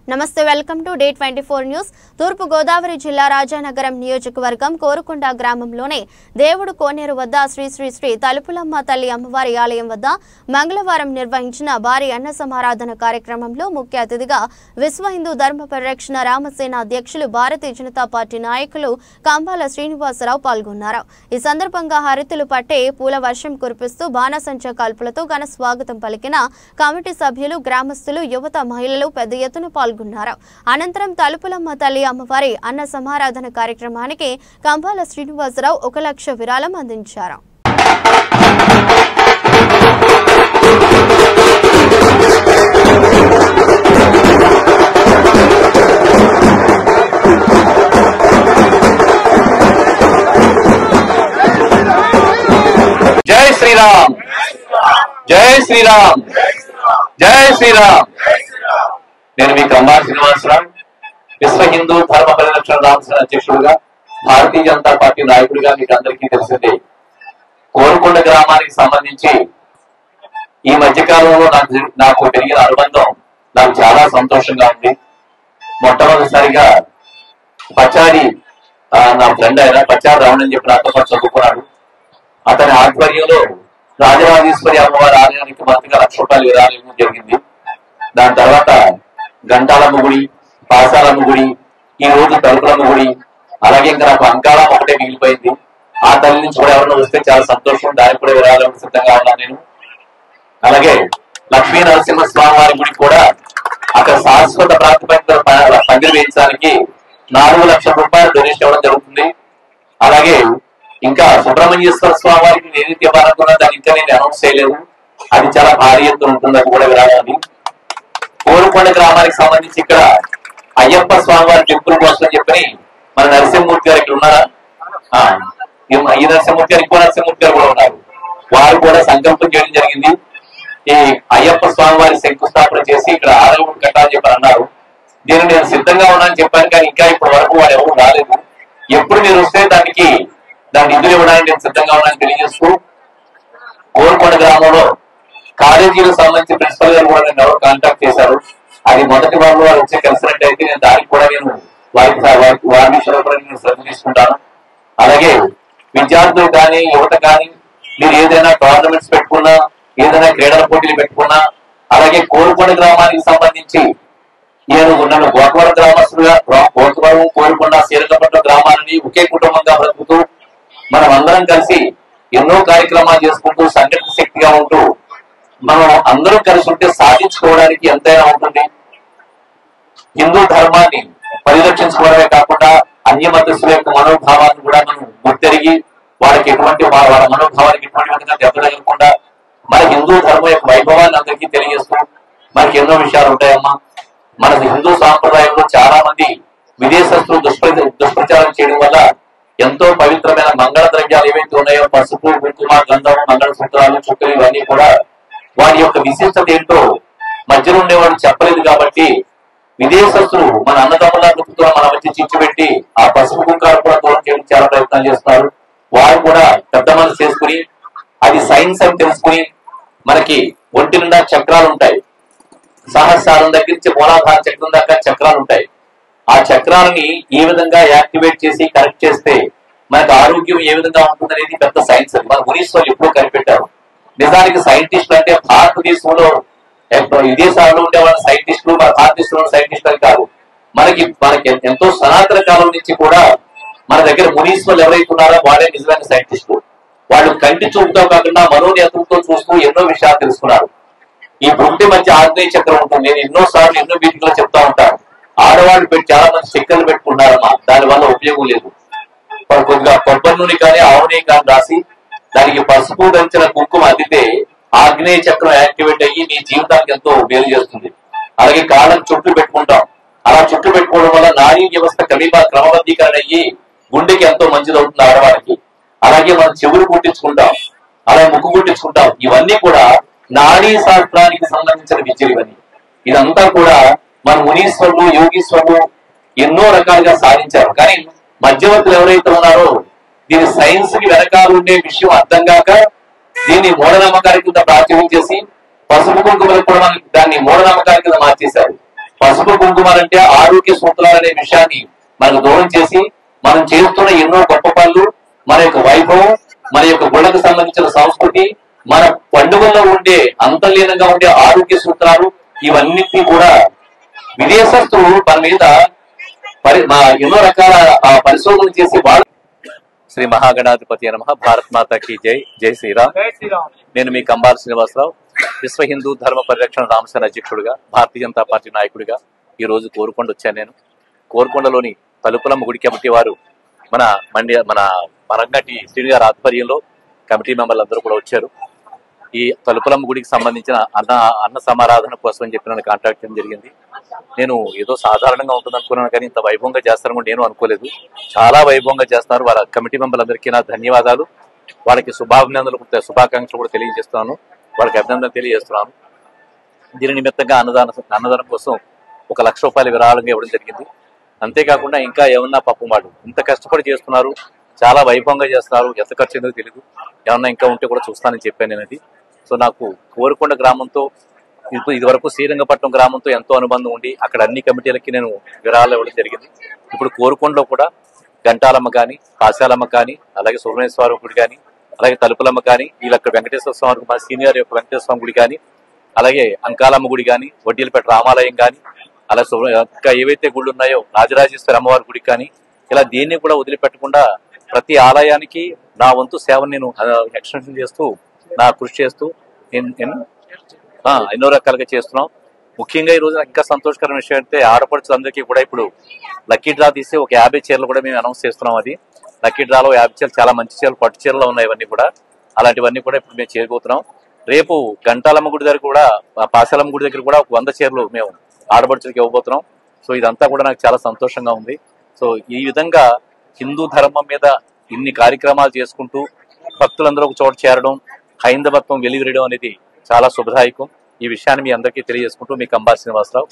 నమస్తే welcome to day 24 news. తూర్పు గోదావరి జిల్లా రాజానగరం నియోజకవర్గం కోరుకొండ గ్రామంలోని దేవుడు కోనేరు వద్ద శ్రీ శ్రీ శ్రీ తలుపులమ్మ తల్లి అమ్మవారి ఆలయం వద్ద మంగళవారం నిర్వహించిన భారీ అన్న సమారాధన కార్యక్రమంలో ముఖ్య అతిథిగా విశ్వ హిందూ ధర్మ పరిరక్షణ రామసేన అధ్యక్షులు భారతీయ జనతా పార్టీ నాయకులు కంబాల శ్రీనివాసరావు పాల్గొన్నారు. ఈ సందర్భంగా హరితులు పట్టే పూల వర్షం కురిపిస్తూ బాణసంచా కాల్పులతో ఘన స్వాగతం పలికిన కమిటీ సభ్యులు, గ్రామస్తులు, యువత, మహిళలు పెద్ద ఎత్తున పాల్గొన్నారు. అనంతరం తలుపులమ్మ తల్లి అమ్మవారి అన్న సమారాధన కార్యక్రమానికి కంబాల శ్రీనివాసరావు 1 లక్ష విరాళం అందించారు. జై శ్రీరామ్, జై శ్రీరామ్, జై శ్రీరామ్. నేను మీ కంబాల శ్రీనివాసరావు, విశ్వ హిందూ ధర్మ పరిరక్షణ రామసేన అధ్యక్షుడుగా, భారతీయ జనతా పార్టీ నాయకుడిగా మీకు అందరికీ తెలిసిందే. కోరుకొండ గ్రామానికి సంబంధించి ఈ మధ్యకాలంలో నాకు పెరిగిన అనుబంధం నాకు చాలా సంతోషంగా ఉంది. మొట్టమొదటిసారిగా పచారి నా ఫ్రెండ్ అయినా పచారి రావణ్ అని చెప్పి నాతో పాటు చదువుకున్నాడు. అతని ఆధ్వర్యంలో రాజరాజేశ్వరి అమ్మవారి ఆలయానికి మంత్రిగా 1 లక్ష రూపాయలు విరాళం జరిగింది. దాని తర్వాత గంటాలమ్మ గుడి, పాసాలమ్మ గుడి, ఈ రోజు తలుపులమ్మ గుడి, అలాగే ఇంకా నాకు అంకాళం ఒకటే మిగిలిపోయింది. ఆ తల్లి నుంచి కూడా ఎవరైనా వస్తే చాలా సంతోషం, దానికి కూడా విరాళం సిద్ధంగా ఉన్నాను నేను. అలాగే లక్ష్మీ నరసింహ స్వామి వారి గుడి కూడా అక్కడ శాశ్వత ప్రాతిపదికన పందిరి వేయించడానికి 4 లక్షల రూపాయలు డొనేషన్ ఇవ్వడం జరుగుతుంది. అలాగే ఇంకా సుబ్రహ్మణ్యేశ్వర స్వామి వారికి ఏదైతే ఇవ్వాలనుకున్నా దాన్ని ఇంకా నేను అనౌన్స్ చేయలేదు, అది చాలా భారీ ఎత్తున ఉంటుంది, అది కూడా విరాళాన్ని. కోరుకొండ గ్రామానికి సంబంధించి ఇక్కడ అయ్యప్ప స్వామి వారి టెంపుల్ కోసం చెప్పని మన నరసింహమూర్తి గారు ఇక్కడ ఉన్నారా? ఈ నరసింహమూర్తి గారు, ఇంకో నరసింహమూర్తి గారు కూడా ఉన్నారు. వారు కూడా సంకల్పం చేయడం జరిగింది. ఈ అయ్యప్ప స్వామి వారి శంకుస్థాపన చేసి ఇక్కడ ఆలయం కట్టాలని చెప్పి అన్నారు. నేను సిద్ధంగా ఉన్నానని చెప్పాను, కానీ ఇంకా ఇప్పటి వరకు వారు ఎవరు రాలేదు. ఎప్పుడు మీరు వస్తే దాని నిధులు ఇవ్వడానికి నేను సిద్ధంగా ఉన్నానని తెలియజేస్తూ, కోరుకొండ గ్రామంలో కాలేజీలకు సంబంధించి ప్రిన్సిపల్ గారు కూడా నన్ను ఎవరు కాంటాక్ట్ చేశారు. అది మొదటి వారు వచ్చి కలిసినట్టయితే నేను దానికి కూడా నేను వారి విషయంలో కూడా నేను శ్రద్ధ తీసుకుంటాను. అలాగే విద్యార్థులు కానీ, యువత కానీ, మీరు ఏదైనా టోర్నమెంట్స్ పెట్టుకున్నా, ఏదైనా క్రీడల పోటీలు పెట్టుకున్నా, అలాగే కోరుకొండ గ్రామానికి సంబంధించి నన్ను గోకవరం గ్రామస్తులుగా, గోకవరం, కోరుకొండ, శ్రీరంగపట్నం గ్రామాలని ఒకే కుటుంబంగా బ్రతుకుతూ మనం అందరం కలిసి ఎన్నో కార్యక్రమాలు చేసుకుంటూ సంఘటిత శక్తిగా ఉంటూ మనం అందరూ కలిసి ఉంటే సాధించుకోవడానికి ఎంతైనా ఉంటుంది. హిందూ ధర్మాన్ని పరిరక్షించుకోవడమే కాకుండా అన్య మతస్థుల యొక్క మనోభావాన్ని కూడా మనం గుర్తెరిగి వాళ్ళకి వాళ్ళ మనోభావానికి ఎటువంటి విధంగా దెబ్బతగలకుండా మన హిందూ ధర్మం యొక్క వైభవాన్ని అందరికీ తెలియజేస్తూ మనకి ఎన్నో విషయాలు ఉంటాయమ్మా. మన హిందూ సాంప్రదాయంలో చాలా మంది విదేశస్తులు దుష్ప్రచారం చేయడం వల్ల ఎంతో పవిత్రమైన మంగళ ద్రవ్యాలు ఏవైతే ఉన్నాయో, పసుపు, కుంకుమ, గంధం, మంగళసూత్రాలు, చుక్కలు, ఇవన్నీ కూడా వారి యొక్క విశిష్టత ఏంటో మధ్యలో ఉండేవాడు చెప్పలేదు. కాబట్టి విదేశస్తులు మన అన్నదమ్ముల దుఃఖంతో మన మధ్య చిచ్చుపెట్టి ఆ పసుపు కుంకాలు కూడా దూరం చేయడానికి చాలా ప్రయత్నాలు చేస్తున్నారు. వారు కూడా పెద్ద మనసు చేసుకుని అది సైన్స్ అని తెలుసుకుని మనకి ఒంటి నిండా చక్రాలు ఉంటాయి. సహస్రారం దగ్గర నుంచి మూలాధార చక్రం దాకా చక్రాలు ఉంటాయి. ఆ చక్రాలని ఏ విధంగా యాక్టివేట్ చేసి కరెక్ట్ చేస్తే మనకు ఆరోగ్యం ఏ విధంగా ఉంటుంది అనేది పెద్ద సైన్స్. అది మన మునీశ్వరులు ఎప్పుడూ కనిపెట్టారు. నిజానికి సైంటిస్టులు అంటే భారతదేశంలో విదేశాల్లో ఉండే వాళ్ళ సైంటిస్టులు, మన భారతదేశంలో సైంటిస్టులు కాదు. మనకి ఎంతో సనాతన కాలం నుంచి కూడా మన దగ్గర మునీశ్వరులు ఎవరైతే ఉన్నారో వాళ్ళే నిజమైన సైంటిస్టులు. వాళ్ళు కంటి చూపుతో కాకుండా మనోనేత్రంతో చూస్తూ ఎన్నో విషయాలు తెలుసుకున్నారు. ఈ భృంటి మధ్య ఆగ్నేయ చక్రం ఉంటుంది. నేను ఎన్నోసార్లు ఎన్నో వీటిలో చెప్తా ఉంటాను. ఆడవాళ్ళు చాలా మంది చక్కెరలు పెట్టుకున్నారమ్మా, దాని వల్ల ఉపయోగం లేదు. కొద్దిగా కొబ్బరి నూనె కానీ, ఆవు నెయ్యి కానీ రాసి దానికి పసుపు దంచిన కుంకుమ అద్దితే ఆగ్నేయ చక్రం యాక్టివేట్ అయ్యి నీ జీవితానికి ఎంతో మేలు చేస్తుంది. అలాగే కాళ్ళకు చుట్టూ పెట్టుకుంటాం. అలా చుట్టూ పెట్టుకోవడం వల్ల నాడీ వ్యవస్థ క్రమబద్ధీకరణ అయ్యి గుండెకి ఎంతో మంచిది అవుతుంది ఆడవాళ్ళకి. అలాగే మనం చెవులు కుట్టించుకుంటాం, అలాగే ముక్కు కుట్టించుకుంటాం. ఇవన్నీ కూడా నాడీ శాస్త్రానికి సంబంధించిన విద్యలు. ఇవన్నీ ఇదంతా కూడా మన మునీశ్వరులు, యోగీశ్వరులు ఎన్నో రకాలుగా సాధించారు. కానీ మధ్యవర్తులు ఎవరైతే ఉన్నారో దీని సైన్స్ కి వెనకాల ఉండే విషయం అర్థం కాక దీన్ని మూఢనమ్మకాల కింద ప్రాచుర్యం చేసి పసుపు కుంకుమలకు కూడా దాన్ని మూఢనమ్మకాల కింద మార్చేశారు. పసుపు పసుపు కుంకుమాలంటే ఆరోగ్య సూత్రాలు అనే విషయాన్ని మనకు దూరం చేసి మనం చేస్తున్న ఎన్నో గొప్ప పనులు, మన యొక్క వైభవం, మన యొక్క గుళ్ళకు సంబంధించిన సంస్కృతి, మన పండుగల్లో ఉండే అంతర్లీనంగా ఉండే ఆరోగ్య సూత్రాలు, ఇవన్నిటినీ కూడా విదేశస్తులు మన మీద ఎన్నో రకాల పరిశోధనలు చేసి వాళ్ళు. శ్రీ మహాగణాధిపతి నమః. భారత్ మాతాకి జై. జై శ్రీరామ్. నేను మీ కంబాల శ్రీనివాసరావు, విశ్వ హిందూ ధర్మ పరిరక్షణ రామసేన అధ్యక్షుడిగా, భారతీయ జనతా పార్టీ నాయకుడిగా ఈ రోజు కోరుకొండ వచ్చాను. నేను కోరుకొండలోని తలుపులమ్మ గుడి కమిటీ వారు మన మరంగటి శ్రీని గారి ఆధ్వర్యంలో కమిటీ మెంబర్లు అందరూ కూడా వచ్చారు. ఈ తలుపులమ్మ గుడికి సంబంధించిన అన్న సమారాధన కోసం అని చెప్పి నన్ను కాంటాక్ట్ చేయడం జరిగింది. నేను ఏదో సాధారణంగా ఉంటుంది అనుకున్నాను, కానీ ఇంత వైభవంగా చేస్తారని కూడా నేను అనుకోలేదు. చాలా వైభవంగా చేస్తున్నారు. వాళ్ళ కమిటీ మెంబర్లందరికీ నా ధన్యవాదాలు. వాళ్ళకి శుభాకాంక్షలు కూడా తెలియజేస్తున్నాను. వాళ్ళకి అభినందన తెలియజేస్తున్నాను. దీని నిమిత్తంగా అన్నదానం కోసం 1 లక్ష రూపాయలు విరాళంగా ఇవ్వడం జరిగింది. అంతేకాకుండా ఇంకా ఏమన్నా పాపం వాళ్ళు ఇంత కష్టపడి చేస్తున్నారు, చాలా వైభవంగా చేస్తున్నారు. ఎంత ఖర్చు ఏందో తెలియదు, ఏమన్నా ఇంకా ఉంటే కూడా చూస్తానని చెప్పాను నేను. అది సో నాకు కోరుకొండ గ్రామంతో ఇది వరకు శ్రీరంగపట్నం గ్రామంతో ఎంతో అనుబంధం ఉండి అక్కడ అన్ని కమిటీలకి నేను విరాళాలు ఇవ్వడం జరిగింది. ఇప్పుడు కోరుకొండలో కూడా గంటాలమ్మ కానీ, కాశాలమ్మ కానీ, అలాగే సుబ్రహ్మణ్యేశ్వర గుడి కానీ, అలాగే తలుపులమ్మ కానీ, వీళ్ళక్కడ వెంకటేశ్వర స్వామి మా సీనియర్ యొక్క వెంకటేశ్వర స్వామి గుడి కానీ, అలాగే అంకాలమ్మ గుడి కానీ, వడ్డీలపేట రామాలయం కానీ, అలా ఇంకా ఏవైతే గుళ్ళు ఉన్నాయో రాజరాజేశ్వరి అమ్మవారి గుడి కానీ, ఇలా దేన్ని కూడా వదిలిపెట్టకుండా ప్రతి ఆలయానికి నా వంతు సేవను నేను ఎక్స్టెన్షన్ చేస్తూ, నా కృషి చేస్తూ ఎన్నో రకాలుగా చేస్తున్నాం. ముఖ్యంగా ఈ రోజు నాకు ఇంకా సంతోషకరమైన విషయం అంటే ఆడపడుచులందరికీ కూడా ఇప్పుడు లక్కీ డ్రా తీసి ఒక 50 చీరలు కూడా మేము అనౌన్స్ చేస్తున్నాం. అది లక్కీ డ్రాలో 50 చీరలు, చాలా మంచి చీరలు, పట్టు చీరలు ఉన్నాయి. ఇవన్నీ కూడా అలాంటివన్నీ కూడా ఇప్పుడు మేము చేయబోతున్నాం. రేపు గంటాలమ్మ గుడి దగ్గర కూడా, పాశాలమ్మ గుడి దగ్గర కూడా 100 చీరలు మేము ఆడపడుచులకి ఇవ్వబోతున్నాం. సో ఇదంతా కూడా నాకు చాలా సంతోషంగా ఉంది. సో ఈ విధంగా హిందూ ధర్మం మీద ఇన్ని కార్యక్రమాలు చేసుకుంటూ భక్తులందరూ ఒక చోట చేరడం, హైందవత్వం వెలువరడం అనేది చాలా శుభదాయకం. ఈ విషయాన్ని మీ అందరికీ తెలియజేసుకుంటూ మీ కంబాల శ్రీనివాసరావు.